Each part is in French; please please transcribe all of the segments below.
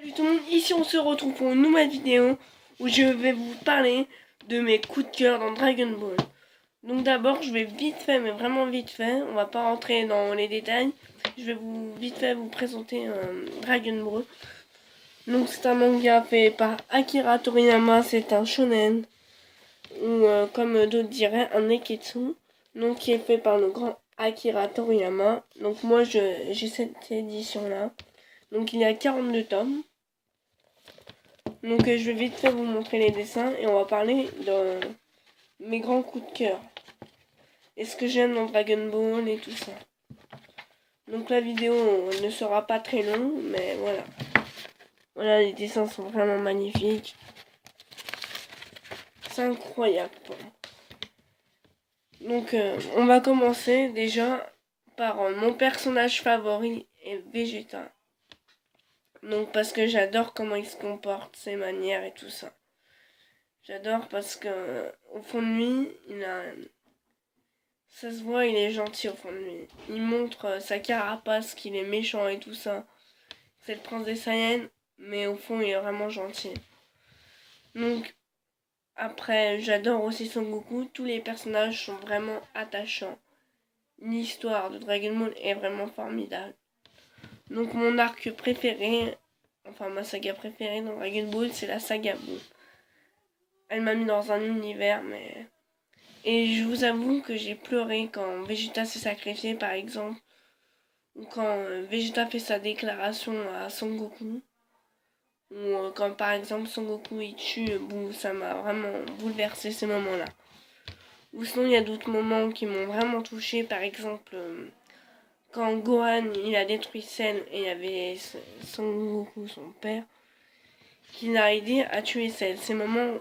Salut tout le monde, ici on se retrouve pour une nouvelle vidéo où je vais vous parler de mes coups de cœur dans Dragon Ball. Donc d'abord je vais vite fait, mais vraiment vite fait, on va pas rentrer dans les détails, je vais vite fait vous présenter Dragon Ball. Donc c'est un manga fait par Akira Toriyama, c'est un shonen, ou comme d'autres diraient un neketsu, donc qui est fait par le grand Akira Toriyama. Donc moi j'ai cette édition là. Donc il y a 42 tomes. Donc je vais vite fait vous montrer les dessins et on va parler de mes grands coups de cœur. Et ce que j'aime dans Dragon Ball et tout ça. Donc la vidéo ne sera pas très longue, mais voilà. Voilà, les dessins sont vraiment magnifiques. C'est incroyable. Donc on va commencer déjà par mon personnage favori est Vegeta. Donc parce que j'adore comment il se comporte, ses manières et tout ça. J'adore parce que au fond de lui, ça se voit, il est gentil au fond de lui. Il montre sa carapace qu'il est méchant et tout ça. C'est le prince des Saiyans, mais au fond, il est vraiment gentil. Donc après, j'adore aussi Son Goku. Tous les personnages sont vraiment attachants. L'histoire de Dragon Ball est vraiment formidable. Donc mon arc préféré, enfin ma saga préférée dans Dragon Ball, c'est la saga Boo. Elle m'a mis dans un univers, mais... Et je vous avoue que j'ai pleuré quand Vegeta s'est sacrifié, par exemple. Ou quand Vegeta fait sa déclaration à Son Goku. Ou quand, par exemple, Son Goku il tue Boo. Ça m'a vraiment bouleversé ces moments-là. Ou sinon, il y a d'autres moments qui m'ont vraiment touché. Par exemple, quand Gohan il a détruit Cell et il y avait Son Goku, son père, qui l'a aidé à tuer Cell. Ces moments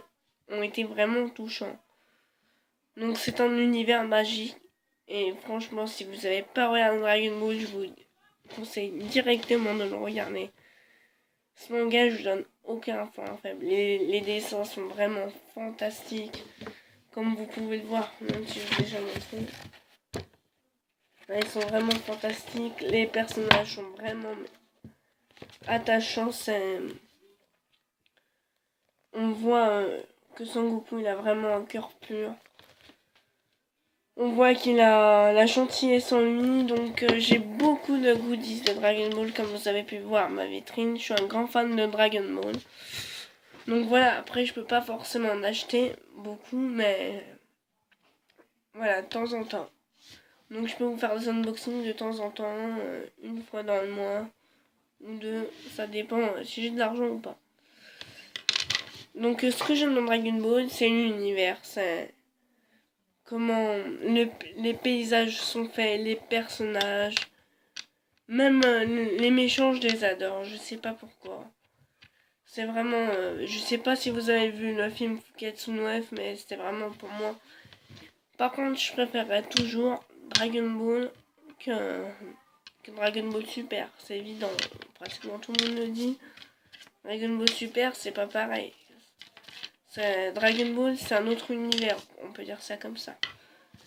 ont été vraiment touchants. Donc c'est un univers magique. Et franchement, si vous n'avez pas regardé Dragon Ball, je vous conseille directement de le regarder. Ce manga, je vous donne aucun point faible. Les dessins sont vraiment fantastiques. Comme vous pouvez le voir, même si je vous ai déjà montré. Ils sont vraiment fantastiques. Les personnages sont vraiment attachants. On voit que Son Goku, il a vraiment un cœur pur. On voit qu'il a la gentillesse en lui, donc j'ai beaucoup de goodies de Dragon Ball, comme vous avez pu voir ma vitrine. Je suis un grand fan de Dragon Ball. Donc voilà, après je peux pas forcément en acheter beaucoup, mais voilà, de temps en temps. Donc je peux vous faire des unboxings de temps en temps, une fois dans le mois, ou deux, ça dépend si j'ai de l'argent ou pas. Donc ce que j'aime dans Dragon Ball, c'est l'univers, c'est... comment les paysages sont faits, les personnages, même les méchants, je les adore, je sais pas pourquoi. C'est vraiment, je sais pas si vous avez vu le film Fuketsu no F, mais c'était vraiment pour moi. Par contre, je préférerais toujours Dragon Ball que Dragon Ball Super, c'est évident, pratiquement tout le monde le dit. Dragon Ball Super, c'est pas pareil. Dragon Ball, c'est un autre univers, on peut dire ça comme ça.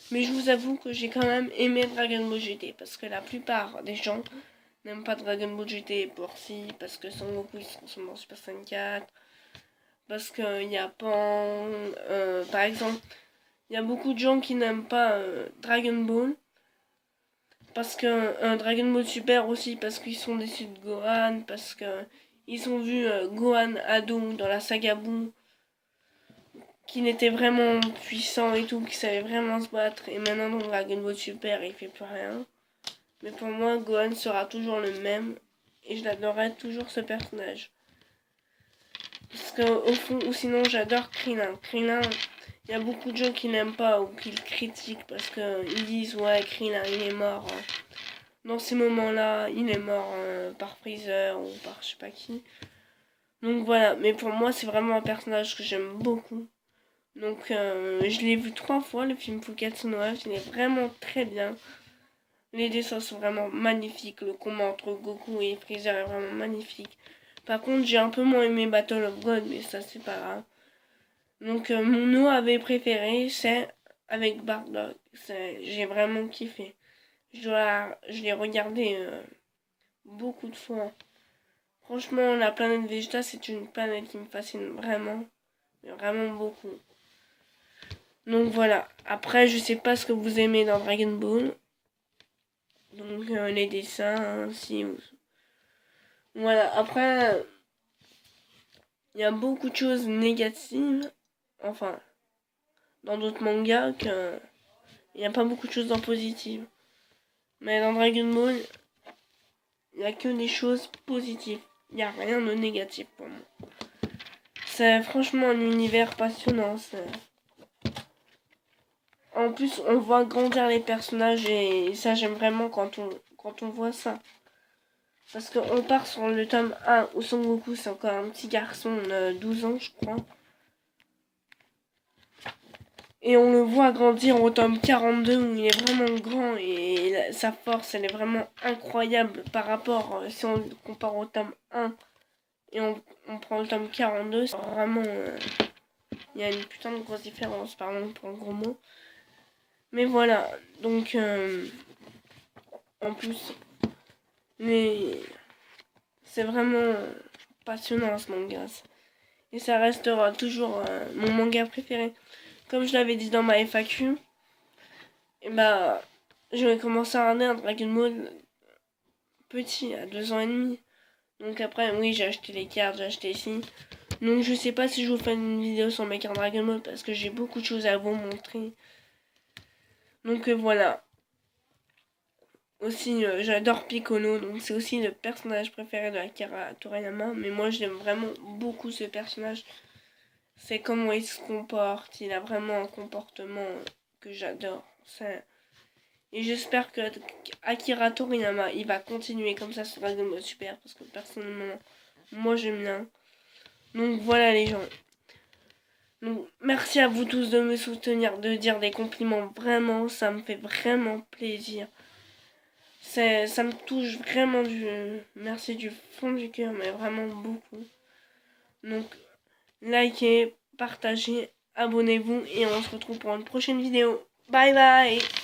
Mais je vous avoue que j'ai quand même aimé Dragon Ball GT, parce que la plupart des gens n'aiment pas Dragon Ball GT pour si, parce que Son Goku il se transforme en Super Saiyan 4, parce qu'il y a Pan, par exemple, il y a beaucoup de gens qui n'aiment pas Dragon Ball, parce que Dragon Ball Super aussi, parce qu'ils sont déçus de Gohan, parce que ils ont vu Gohan ado dans la saga Boo, qui n'était vraiment puissant et tout, qui savait vraiment se battre, et maintenant dans Dragon Ball Super il fait plus rien. Mais pour moi, Gohan sera toujours le même, et je l'adorerai toujours ce personnage. Parce que au fond, ou sinon j'adore Krillin. Krillin, il y a beaucoup de gens qui n'aiment pas ou qui le critiquent parce qu'ils disent ouais Krillin il est mort. Dans ces moments-là, il est mort par Freezer ou par je sais pas qui. Donc voilà, mais pour moi c'est vraiment un personnage que j'aime beaucoup. Donc je l'ai vu 3 fois le film Fuketsu no F, il est vraiment très bien. Les dessins sont vraiment magnifiques, le combat entre Goku et Freezer est vraiment magnifique. Par contre j'ai un peu moins aimé Battle of God, mais ça c'est pas grave. Donc mon OAV préféré c'est avec Bardock, j'ai vraiment kiffé. Je l'ai regardé beaucoup de fois. Franchement, la planète Vegeta, c'est une planète qui me fascine vraiment. Mais vraiment beaucoup. Donc voilà. Après, je sais pas ce que vous aimez dans Dragon Ball. Donc les dessins, si. Voilà. Après, il y a beaucoup de choses négatives. Enfin, dans d'autres mangas, il n'y a pas beaucoup de choses en positives. Mais dans Dragon Ball, il n'y a que des choses positives. Il n'y a rien de négatif pour moi. C'est franchement un univers passionnant. En plus, on voit grandir les personnages et ça, j'aime vraiment quand on voit ça. Parce qu'on part sur le tome 1 où Son Goku, c'est encore un petit garçon de 12 ans, je crois. Et on le voit grandir au tome 42 où il est vraiment grand et sa force, elle est vraiment incroyable par rapport, si on le compare au tome 1 et on prend le tome 42, c'est vraiment... il y a une putain de grosse différence, pardon pour le gros mot. Mais voilà, donc... en plus... c'est vraiment passionnant ce manga. Et ça restera toujours mon manga préféré. Comme je l'avais dit dans ma FAQ, et bah, j'avais commencé à regarder un Dragon Ball petit, à 2 ans et demi. Donc après, oui, j'ai acheté les cartes, j'ai acheté ici. Donc je sais pas si je vous fais une vidéo sur mes cartes Dragon Ball parce que j'ai beaucoup de choses à vous montrer. Donc voilà. Aussi, j'adore Piccolo, donc c'est aussi le personnage préféré de Akira Toriyama. Mais moi, j'aime vraiment beaucoup ce personnage. C'est comment il se comporte. Il a vraiment un comportement que j'adore. Et j'espère que Akira Toriyama, il va continuer comme ça sur Dragon Ball Super. Parce que personnellement, moi j'aime bien. Donc voilà les gens. Donc merci à vous tous de me soutenir, de dire des compliments. Vraiment, ça me fait vraiment plaisir. Ça me touche vraiment merci du fond du cœur, mais vraiment beaucoup. Donc, likez, partagez, abonnez-vous et on se retrouve pour une prochaine vidéo. Bye bye!